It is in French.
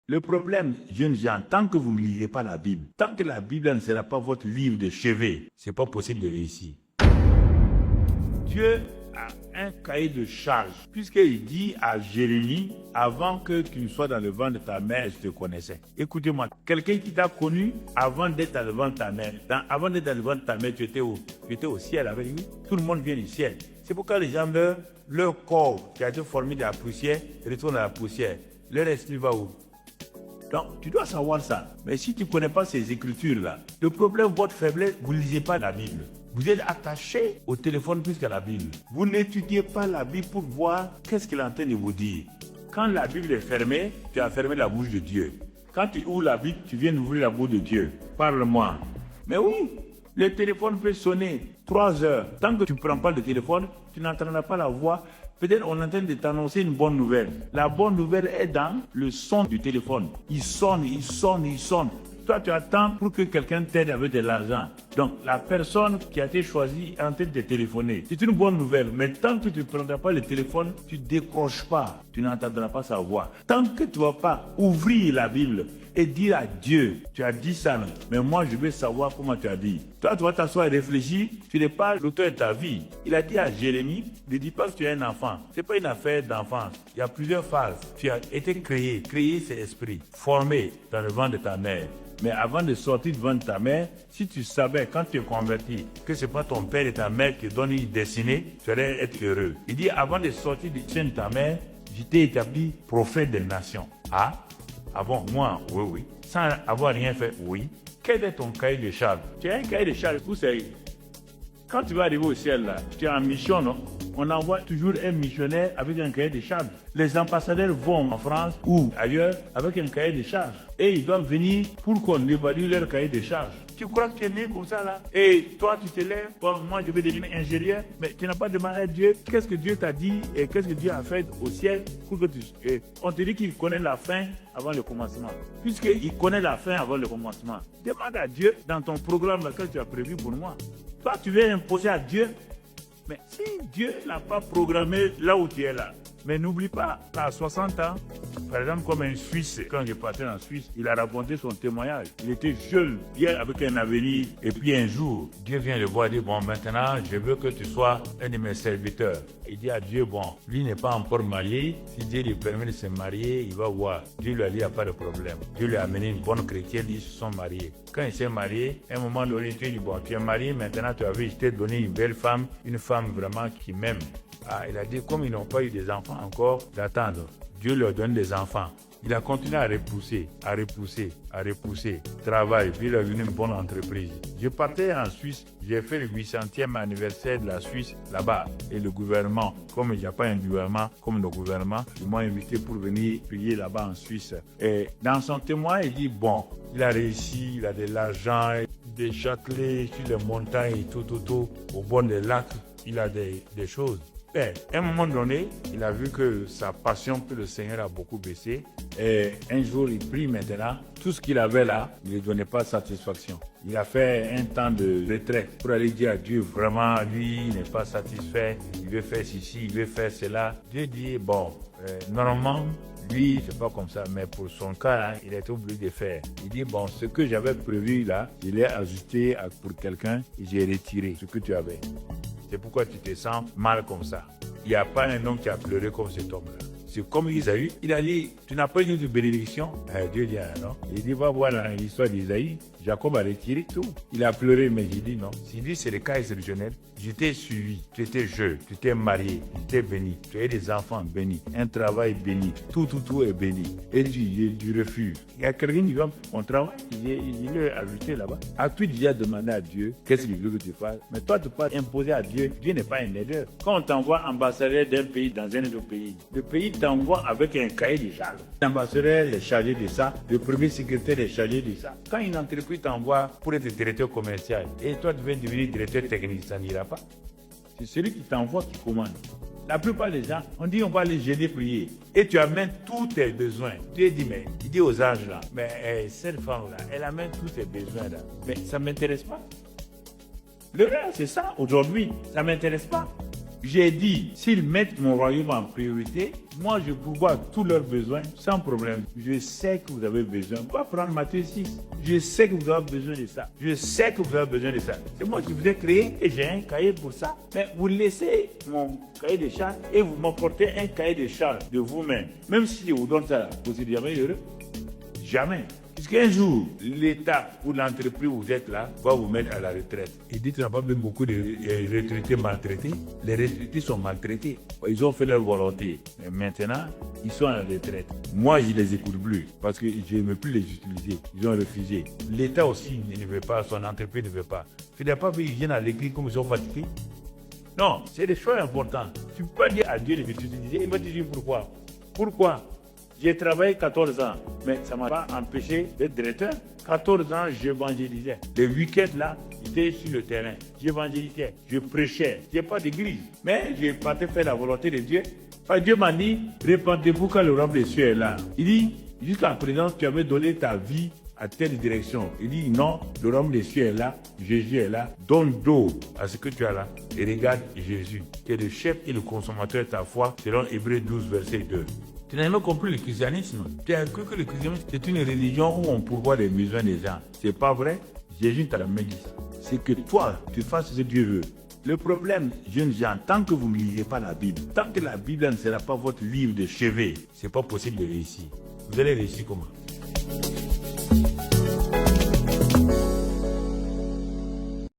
Le problème, jeunes gens, tant que vous ne lisez pas la Bible, tant que la Bible ne sera pas votre livre de chevet, c'est pas possible de réussir. Dieu a un cahier de charge, puisqu'il dit à Jérémie, avant que tu ne sois dans le ventre de ta mère, je te connaissais. Écoutez-moi, quelqu'un qui t'a connu avant d'être dans le ventre de ta mère, avant d'être dans le ventre de ta mère, tu étais au ciel avec lui. Tout le monde vient du ciel. C'est pourquoi les gens meurent, leur corps qui a été formé de la poussière retourne à la poussière. Leur esprit va où? Donc, tu dois savoir ça. Mais si tu ne connais pas ces écritures-là, le problème, votre faiblesse, vous ne lisez pas la Bible. Vous êtes attaché au téléphone plus qu'à la Bible. Vous n'étudiez pas la Bible pour voir qu'est-ce qu'il est en train de vous dire. Quand la Bible est fermée, tu as fermé la bouche de Dieu. Quand tu ouvres la Bible, tu viens d'ouvrir la bouche de Dieu. Parle-moi. Mais oui, le téléphone peut sonner 3 heures. Tant que tu ne prends pas le téléphone, tu n'entendras pas la voix. Peut-être on est en train de t'annoncer une bonne nouvelle. La bonne nouvelle est dans le son du téléphone. Il sonne, il sonne, il sonne. Toi, tu attends pour que quelqu'un t'aide avec de l'argent. Donc, la personne qui a été choisie est en train de te téléphoner. C'est une bonne nouvelle. Mais tant que tu ne prendras pas le téléphone, tu ne décroches pas. Tu n'entendras pas sa voix. Tant que tu ne vas pas ouvrir la Bible et dire à Dieu, tu as dit ça, mais moi, je veux savoir comment tu as dit. Toi, tu vas t'asseoir et réfléchir. Tu n'es pas l'auteur de ta vie. Il a dit à Jérémie, ne dis pas que tu es un enfant. Ce n'est pas une affaire d'enfance. Il y a plusieurs phases. Tu as été créé. Créé, c'est esprit. Formé dans le ventre de ta mère. Mais avant de sortir devant ta mère, si tu savais quand tu es converti que ce n'est pas ton père et ta mère qui donnent une destinée, tu allais être heureux. Il dit, avant de sortir du sein de ta mère, je t'ai établi prophète des nations. Ah bon, moi, oui. Sans avoir rien fait, oui. Quel est ton cahier de charge? Tu as un cahier de charge, tout c'est... Quand tu vas arriver au ciel, là, tu es en mission, non? On envoie toujours un missionnaire avec un cahier de charge. Les ambassadeurs vont en France ou ailleurs avec un cahier de charge. Et ils doivent venir pour qu'on évalue leur cahier de charge. Tu crois que tu es né comme ça là? Et toi tu te lèves, bon, moi je vais devenir ingénieur, mais tu n'as pas demandé à Dieu qu'est-ce que Dieu t'a dit et qu'est-ce que Dieu a fait au ciel pour que tu... on te dit qu'il connaît la fin avant le commencement. Puisqu'il connaît la fin avant le commencement, demande à Dieu dans ton programme que tu as prévu pour moi. Toi tu veux imposer à Dieu, mais si Dieu n'a pas programmé là où tu es là, mais n'oublie pas, à 60 ans, par exemple comme un Suisse, quand je partais en Suisse, il a raconté son témoignage. Il était jeune, bien avec un avenir, et puis un jour, Dieu vient le voir et dit, bon, maintenant, je veux que tu sois un de mes serviteurs. Il dit à Dieu, bon, lui n'est pas encore marié, si Dieu lui permet de se marier, il va voir. Dieu lui a dit, il n'y a pas de problème. Dieu lui a amené une bonne chrétienne, ils se sont mariés. Quand il s'est marié, à un moment donné, Dieu dit, bon, tu es marié, maintenant tu as vu, je t'ai donné une belle femme, une femme vraiment qui m'aime. Ah, il a dit, comme ils n'ont pas eu des enfants encore, d'attendre. Dieu leur donne des enfants. Il a continué à repousser. Travail, puis il a eu une bonne entreprise. Je partais en Suisse, j'ai fait le 800e anniversaire de la Suisse là-bas. Et le gouvernement, comme il n'y a pas un gouvernement comme le gouvernement, ils m'ont invité pour venir prier là-bas en Suisse. Et dans son témoin, il dit, bon, il a réussi, il a de l'argent, des châtelets sur les montagnes et tout, au bord des lacs, il a des choses. À un moment donné, il a vu que sa passion pour le Seigneur a beaucoup baissé. Et un jour, il prie maintenant. Tout ce qu'il avait là, il ne lui donnait pas satisfaction. Il a fait un temps de retrait pour aller dire à Dieu, vraiment, lui, il n'est pas satisfait. Il veut faire ceci, il veut faire cela. Dieu dit, bon, normalement, lui, c'est pas comme ça, mais pour son cas, là, il est obligé de faire. Il dit, bon, ce que j'avais prévu là, je l'ai ajouté pour quelqu'un et j'ai retiré ce que tu avais. C'est pourquoi tu te sens mal comme ça. Il n'y a pas un homme qui a pleuré comme cet homme-là. C'est comme Isaïe. Il a dit, tu n'as pas eu de bénédiction? Dieu dit, ah, non. Il dit, va voir l'histoire d'Isaïe. Jacob a retiré tout. Il a pleuré, mais j'ai dit non. S'il dit, c'est le cas exceptionnel. Je t'ai suivi. Tu étais jeune. Tu t'es marié. Tu t'es béni. Tu as des enfants bénis. Un travail béni. Tout est béni. Et du refus. Il y a quelqu'un qui dit, on travaille. Il est ajouté là-bas. As-tu déjà demandé à Dieu qu'est-ce qu'il veut que tu fasses? Mais toi, tu peux pas imposer à Dieu. Dieu n'est pas un aideur. Quand on t'envoie ambassadeur d'un pays dans un autre pays, le pays t'envoie avec un cahier de charges. L'ambassadeur est chargé de ça. Le premier secrétaire est chargé de ça. Quand une entreprise t'envoie pour être directeur commercial et toi tu veux devenir directeur technique, ça n'ira pas. C'est celui qui t'envoie qui commande. La plupart des gens, on dit on va les gêner prier. Et tu amènes tous tes besoins. Dieu dit, mais il dit aux anges là, mais cette femme-là, elle amène tous tes besoins là. Mais ça ne m'intéresse pas. Le reste, c'est ça aujourd'hui. Ça ne m'intéresse pas. J'ai dit, s'ils mettent mon royaume en priorité, moi je pourvois tous leurs besoins sans problème. Je sais que vous avez besoin. Pas prendre Matthieu 6. Je sais que vous avez besoin de ça. Je sais que vous avez besoin de ça. C'est moi qui vous ai créé et j'ai un cahier pour ça. Mais vous laissez mon cahier de charges et vous m'apportez un cahier de charges de vous-même. Même si je vous donne ça, vous êtes jamais heureux. Jamais. Puisqu'un jour, l'État ou l'entreprise où vous êtes là va vous mettre à la retraite. Et dites, il n'y a pas même beaucoup de retraités maltraités. Les retraités sont maltraités. Ils ont fait leur volonté. Mais maintenant, ils sont à la retraite. Moi, je ne les écoute plus parce que je n'aime plus les utiliser. Ils ont refusé. L'État aussi ne veut pas, son entreprise ne veut pas. Il n'y a pas vu, ils viennent à l'église comme ils sont fatigués. Non, c'est des choix importants. Tu ne peux pas dire à Dieu de t'utiliser. Il va te dire pourquoi. Pourquoi? J'ai travaillé 14 ans, mais ça ne m'a pas empêché d'être directeur. 14 ans, j'évangélisais. Les week-ends, là, j'étais sur le terrain. J'évangélisais, je prêchais. Je n'ai pas d'église, mais je partais faire la volonté de Dieu. Enfin, Dieu m'a dit, répandez-vous quand le royaume des cieux est là. Il dit, jusqu'à présent, tu avais donné ta vie à telle direction. Il dit, non, le royaume des cieux est là, Jésus est là. Donne dos à ce que tu as là et regarde Jésus, qui est le chef et le consommateur de ta foi, selon Hébreux 12, verset 2. Tu n'as jamais compris le christianisme. Tu as cru que le christianisme, c'est une religion où on pourvoit les besoins des gens. C'est pas vrai. Jésus t'a jamais dit ça. C'est que toi, tu fasses ce que Dieu veut. Le problème, jeunes gens, tant que vous ne lisez pas la Bible, tant que la Bible ne sera pas votre livre de chevet, c'est pas possible de réussir. Vous allez réussir comment?